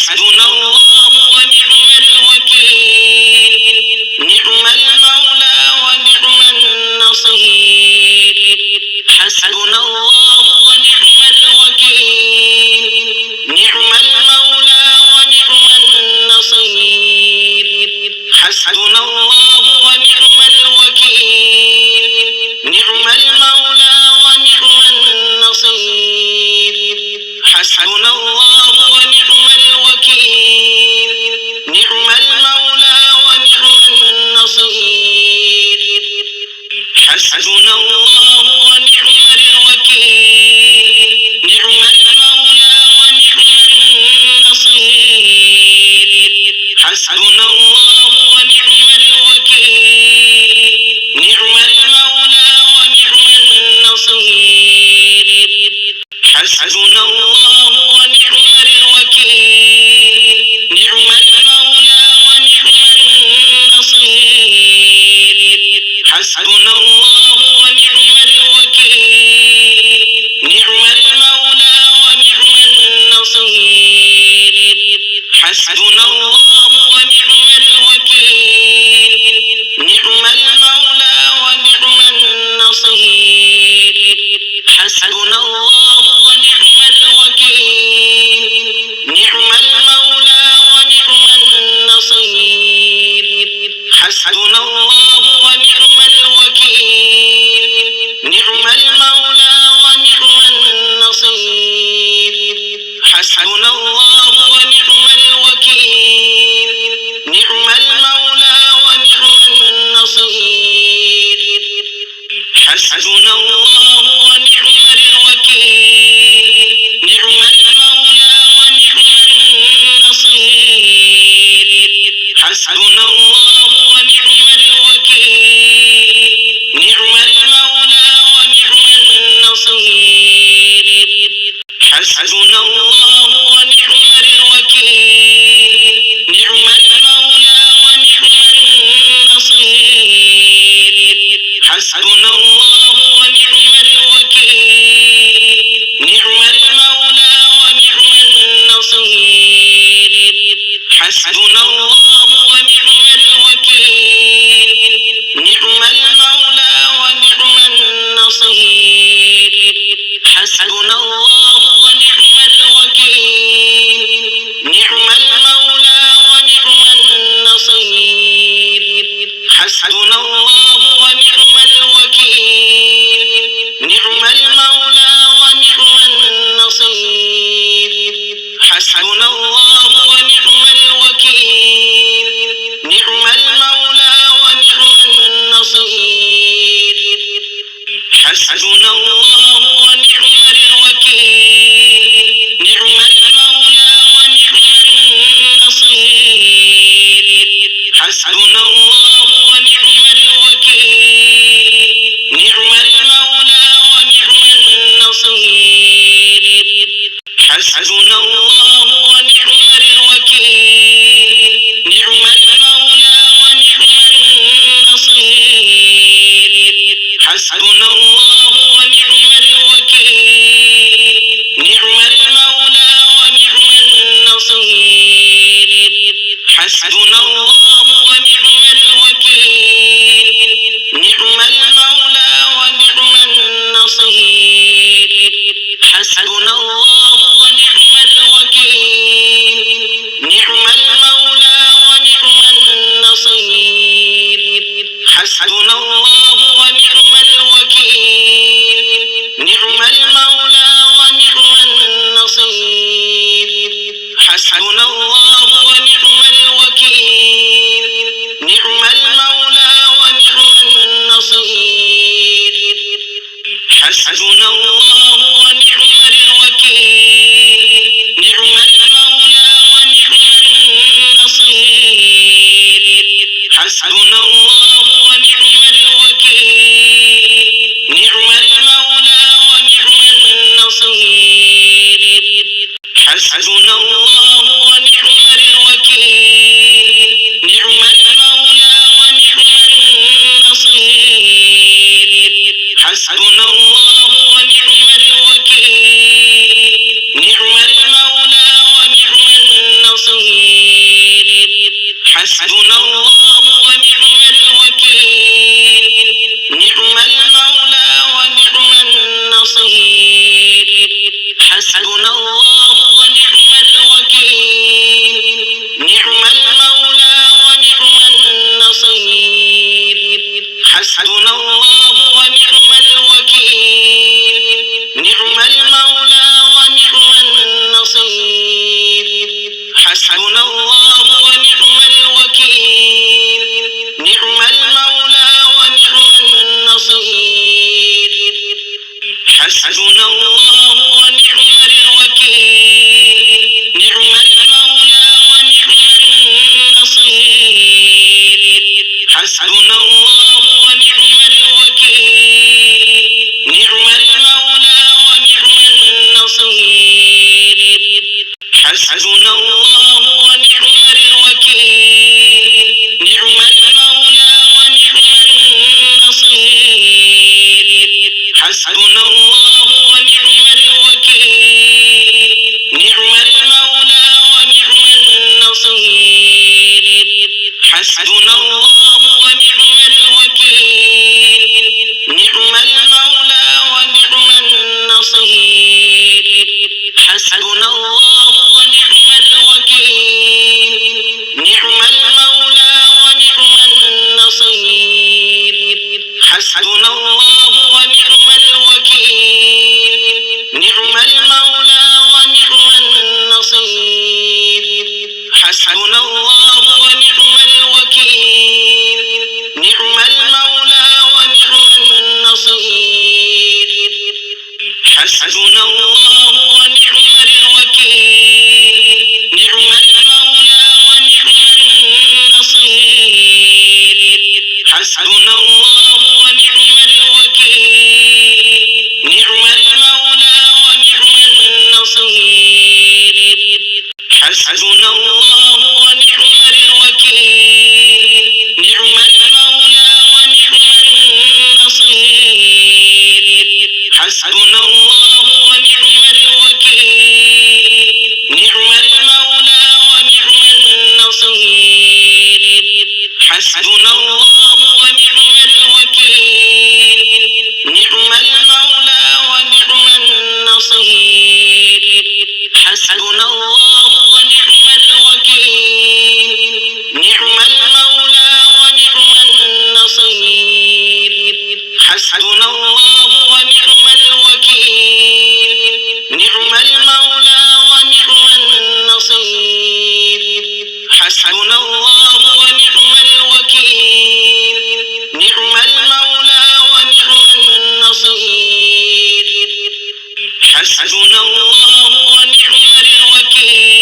حسبنا الله ونعم الوكيل. نعم المولى ونعم النصير. حسبنا الله ونعم الوكيل. نعم المولى ونعم النصير. حسبنا الله ونعم الوكيل. نعم المولى ونعم النصير. حسبنا الله ونعم الوكيل. نعم المولى ونعم النصير. حسبنا الله ونعم الوكيل. نعم المولى ونعم النصير. حسبنا الله ونعم الوكيل. نعم المولى ونعم النصير. حسبنا الله ونعم الوكيل. نعم المولى ونعم النصير. حسبنا الله ونعم الوكيل. نعم المولى ونعم النصير. حسبنا الله ونعم الوكيل. نعم المولى ونعم النصير. حسبنا الله ونعم الوكيل. نعم المولى ونعم النصير. حسبنا الله ونعم الوكيل. نعم المولى ونعم النصير. حسبنا الله ونعم الوكيل. نعم المولى ونعم النصير. حسبنا الله ونعم الوكيل. نعم المولى ونعم النصير. حسبنا الله ونعم الوكيل. نعم المولى ونعم النصير. حسبنا الله ونعم الوكيل. نعم المولى ونعم النصير. حسبنا الله ونعم الوكيل. نعم المولى ونعم النصير. حسبنا الله ونعم الوكيل. نعم المولى ونعم النصير. حسبنا الله ونعم الوكيل. نعم المولى ونعم النصير. حسبنا الله ونعم الوكيل. نعم المولى ونعم النصير. حسبنا الله ونعم الوكيل. نعم المولى ونعم النصير. حسبنا الله ونعم الوكيل. نعم المولى ونعم النصير. حسبنا الله ونعم الوكيل. نعم المولى ونعم النصير. حسبنا الله ونعم الوكيل. نعم المولى ونعم النصير. حسبنا الله ونعم الوكيل. نعم المولى ونعم النصير. حسبنا الله ونعم الوكيل. نعم المولى ونعم النصير. حسبنا الله ونعم الوكيل. نعم المولى ونعم النصير. حسبنا الله ونعم الوكيل. نعم المولى ونعم النصير. حسبنا الله ونعم الوكيل. نعم المولى ونعم النصير. حسبنا الله ونعم الوكيل. نعم المولى ونعم النصير. حسبنا الله ونعم الوكيل. نعم المولى ونعم النصير. حسبنا الله ونعم الوكيل. نعم المولى ونعم النصير. حسبنا الله ونعم الوكيل. نعم المولى ونعم النصير. حسبنا الله ونعم الوكيل نعم المولى ونعم النصير حسبنا الله ونعم الوكيل نعم المولى ونعم النصير حسبنا الله ونعم الوكيل نعم المولى ونعم النصير حسبنا الله ونعم الوكيل نعم المولى ونعم النصير حسبنا الله ونعم الوكيل نعم المولى ونعم النصير حسبنا الله ونعم الوكيل نعم المولى ونعم النصير حسبنا الله ونعم الوكيل نعم المولى ونعم النصير حسبنا الله ونعم الوكيل نعم المولى ونعم النصير حسبنا الله ونعم الوكيل نعم المولى ونعم النصير حسبنا الله ونعم الوكيل نعم المولى ونعم النصير حسبنا الله ونعم الوكيل نعم المولى ونعم النصير حسبنا الله ونعم الوكيل نعم المولى ونعم النصير حسبنا الله ونعم الوكيل نعم المولى ونعم النصير حسبنا الله ونعم الوكيل نعم المولى ونعم النصير حسبنا الله ونعم الوكيل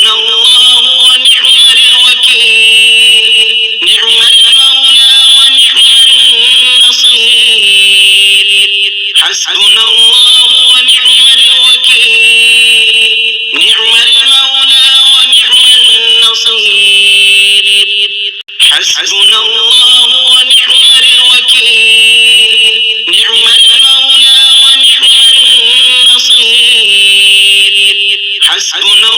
حسبنا الله ونعم الوكيل نعم المولى ونعم النصير حسبنا الله ونعم الوكيل نعم المولى ونعم النصير حسبنا الله ونعم الوكيل نعم المولى ونعم النصير حسبنا